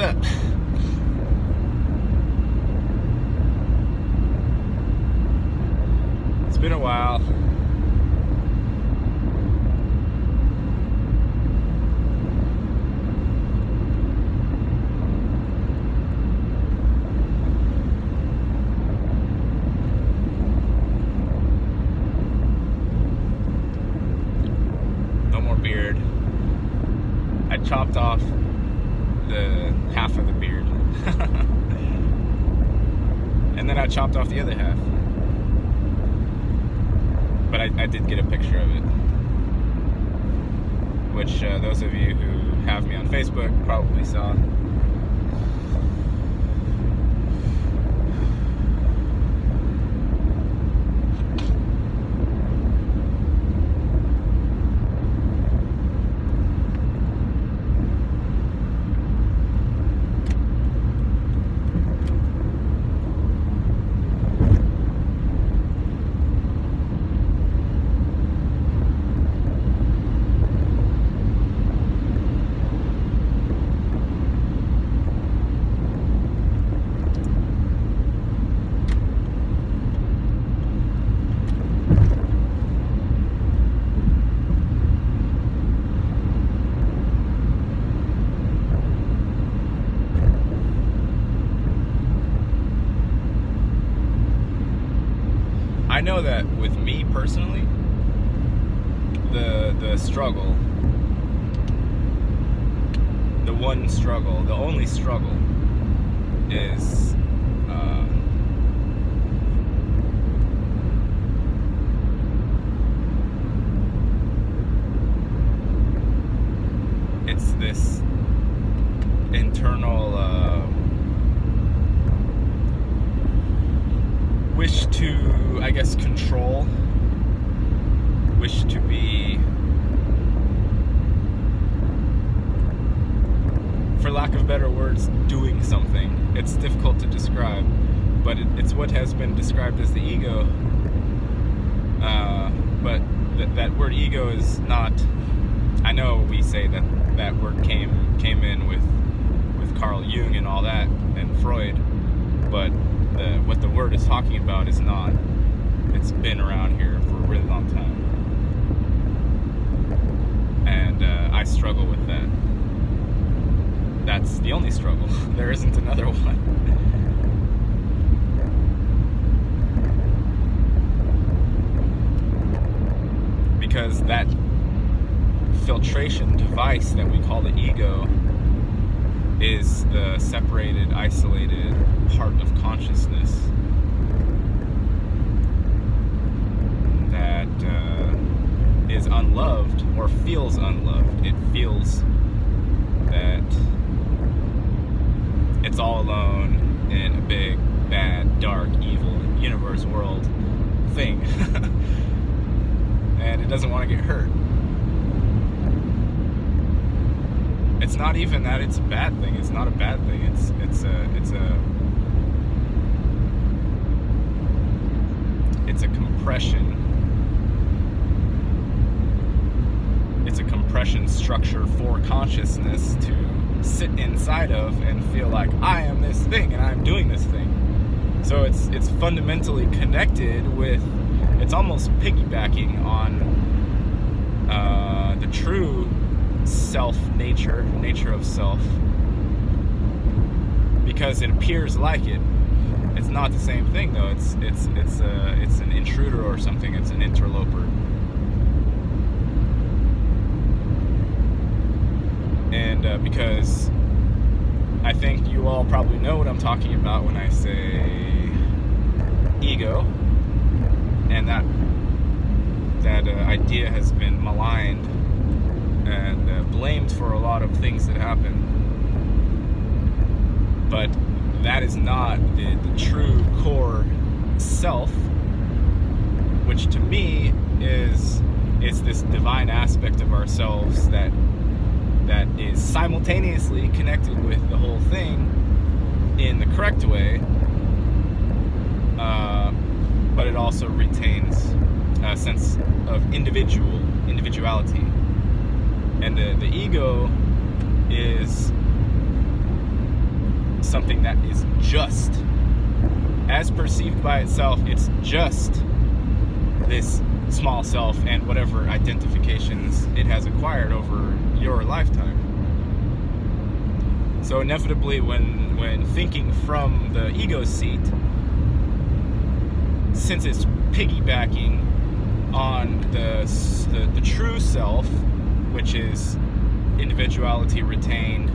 up? It's been a while. No more beard. I chopped off the half of the beard. And then I chopped off the other half. But I did get a picture of it. Which those of you who have me on Facebook probably saw. I know that with me personally, the struggle, the one struggle, the only struggle is it's this internal wish to, I guess, control, wish to be, for lack of better words, doing something. It's difficult to describe, but it's what has been described as the ego. But that word ego is not, I know we say that word came in with Carl Jung and all that, and Freud, but what the word is talking about is not. It's been around here for a really long time, and I struggle with that. That's the only struggle. There isn't another one. Because that filtration device that we call the ego is the separated, isolated part of consciousness that is unloved or feels unloved. It feels that it's all alone in a big, bad, dark, evil universe world thing. And it doesn't want to get hurt. It's not even that it's a bad thing. It's not a bad thing. It's a compression. It's a compression structure for consciousness to sit inside of and feel like I am this thing and I'm doing this thing. So it's fundamentally connected with. It's almost piggybacking on the true self nature of self, because it appears like it. It's not the same thing though. It's an intruder or something. It's an interloper. And because I think you all probably know what I'm talking about when I say ego, and that idea has been maligned and blamed for a lot of things that happen. But that is not the true core self, which to me is this divine aspect of ourselves that is simultaneously connected with the whole thing in the correct way, but it also retains a sense of individuality. And the ego is something that is just, as perceived by itself, it's just this small self and whatever identifications it has acquired over your lifetime. So inevitably, when thinking from the ego seat, since it's piggybacking on the true self, which is individuality retained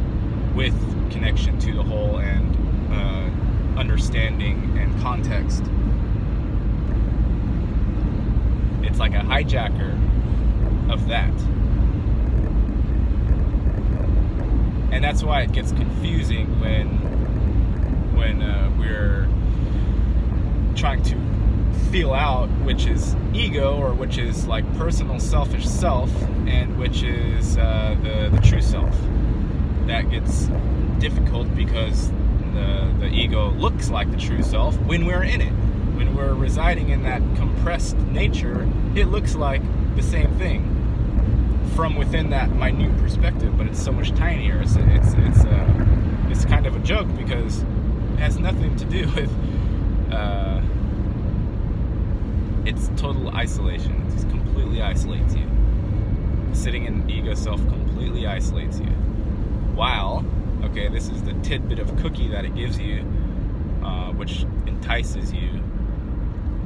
with connection to the whole and understanding and context, it's like a hijacker of that. And that's why it gets confusing when we're trying to feel out which is ego, or which is like personal selfish self, and which is the true self. That gets difficult because the ego looks like the true self when we're in it. When we're residing in that compressed nature, it looks like the same thing from within that minute perspective, but it's so much tinier. It's kind of a joke because it has nothing to do with it's total isolation. It just completely isolates you. Sitting in ego self completely isolates you. While, okay, this is the tidbit of cookie that it gives you, which entices you,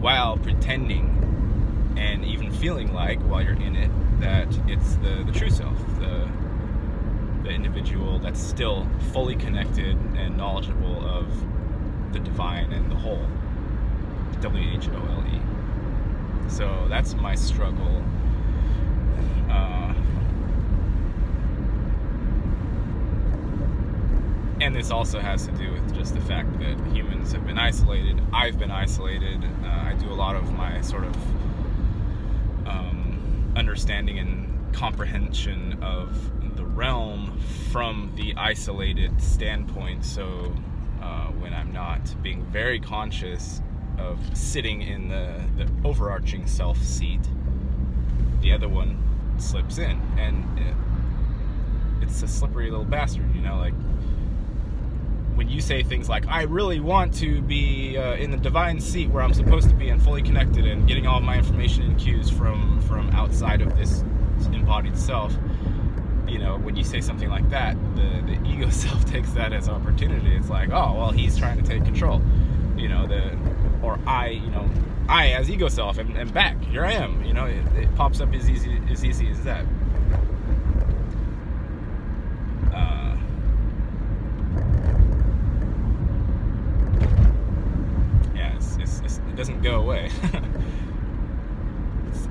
while pretending and even feeling like, while you're in it, that it's the true self, the individual that's still fully connected and knowledgeable of the divine and the whole, WHOLE. So that's my struggle. And this also has to do with just the fact that humans have been isolated. I've been isolated. I do a lot of my sort of understanding and comprehension of the realm from the isolated standpoint. So when I'm not being very conscious of sitting in the overarching self seat, the other one slips in, and it's a slippery little bastard, you know. Like when you say things like, I really want to be in the divine seat where I'm supposed to be and fully connected and getting all my information and cues from outside of this embodied self, you know, when you say something like that, the ego self takes that as opportunity. It's like, oh, well, he's trying to take control, you know, I as ego self and back, here I am, you know, it pops up as easy as that. Yeah, it doesn't go away.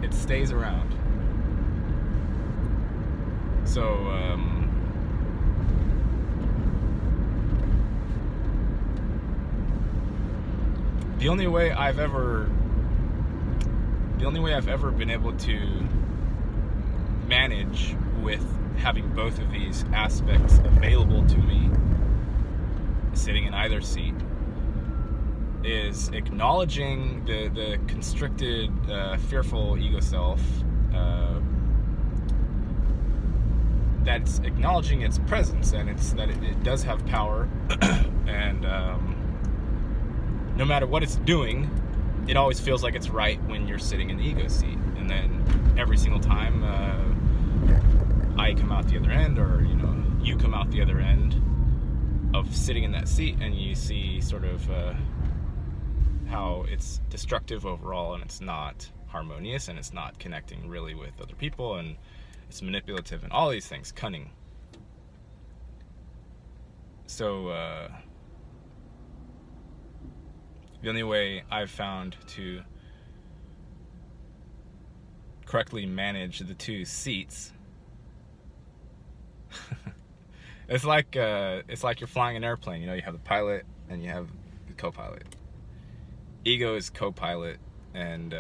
It stays around. So, the only way I've ever been able to manage with having both of these aspects available to me, sitting in either seat, is acknowledging the constricted, fearful ego self, that's acknowledging its presence, and it's that it does have power, and no matter what it's doing, it always feels like it's right when you're sitting in the ego seat. And then every single time I come out the other end, or you know, you come out the other end of sitting in that seat, and you see sort of how it's destructive overall, and it's not harmonious, and it's not connecting really with other people, and it's manipulative, and all these things, cunning. So the only way I've found to correctly manage the two seats, it's like you're flying an airplane. You know, you have the pilot and you have the co-pilot. Ego is co-pilot, and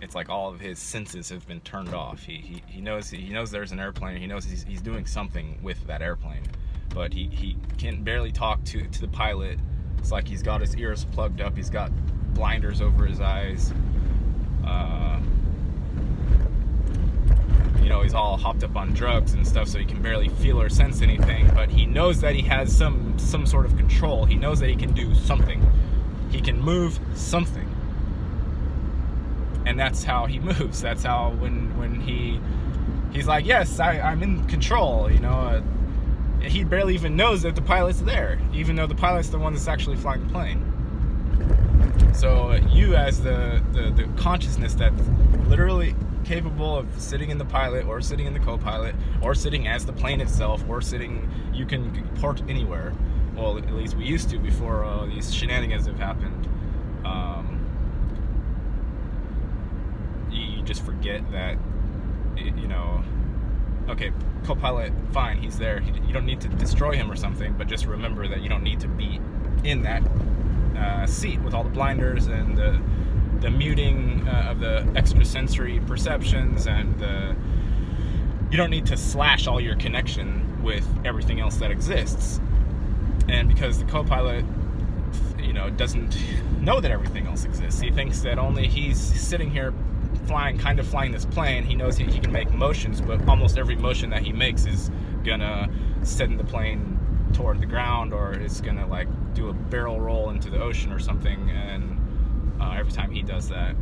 it's like all of his senses have been turned off. He knows there's an airplane. He knows he's doing something with that airplane, but he can barely talk to the pilot. It's like he's got his ears plugged up. He's got blinders over his eyes. he's all hopped up on drugs and stuff, so he can barely feel or sense anything, but he knows that he has some sort of control. He knows that he can do something. He can move something. And that's how he moves. That's how when he's like, yes, I'm in control, he barely even knows that the pilot's there, even though the pilot's the one that's actually flying the plane. So you, as the consciousness that's literally capable of sitting in the pilot, or sitting in the co-pilot, or sitting as the plane itself, or you can port anywhere. Well, at least we used to before these shenanigans have happened. You just forget that, okay, co-pilot, fine, he's there. You don't need to destroy him or something, but just remember that you don't need to be in that seat with all the blinders and the muting of the extrasensory perceptions, and you don't need to slash all your connection with everything else that exists. And because the co-pilot, doesn't know that everything else exists, he thinks that only he's sitting here kind of flying this plane. He knows he can make motions, but almost every motion that he makes is gonna send the plane toward the ground, or it's gonna like do a barrel roll into the ocean or something. And every time he does that,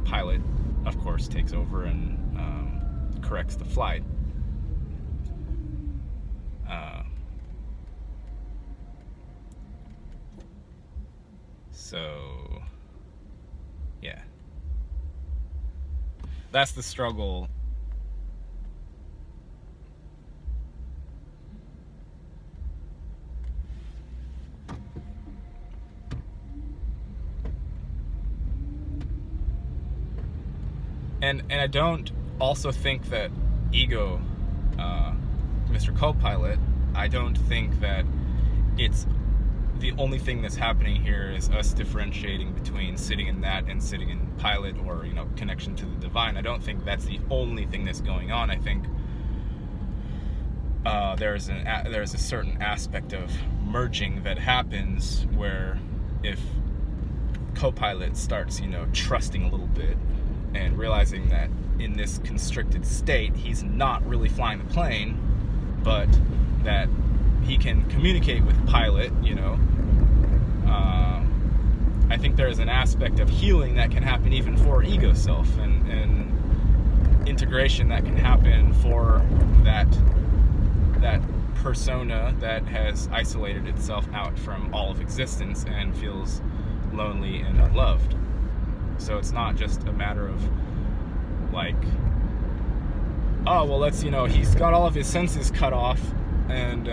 pilot, of course, takes over and corrects the flight. So, yeah. That's the struggle. And I don't also think that ego, Mr. Co-Pilot, I don't think that it's the only thing that's happening here is us differentiating between sitting in that and sitting in pilot, or connection to the divine. I don't think that's the only thing that's going on. I think there's a certain aspect of merging that happens where if co-pilot starts trusting a little bit and realizing that in this constricted state he's not really flying the plane, but that he can communicate with pilot, I think there is an aspect of healing that can happen even for ego self, and integration that can happen for that persona that has isolated itself out from all of existence and feels lonely and unloved. So it's not just a matter of like, oh well, let's he's got all of his senses cut off and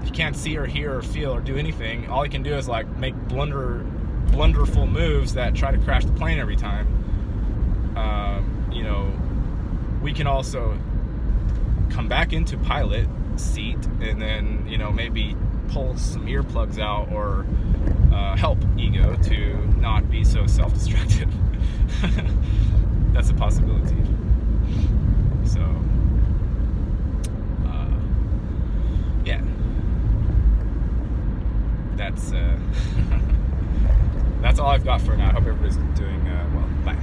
he can't see or hear or feel or do anything. All he can do is like make blunderful moves that try to crash the plane every time. We can also come back into pilot seat and then maybe pull some earplugs out, or help ego to not be so self-destructive. That's a possibility. So yeah, that's all I've got for now. I hope everybody's doing well. Bye.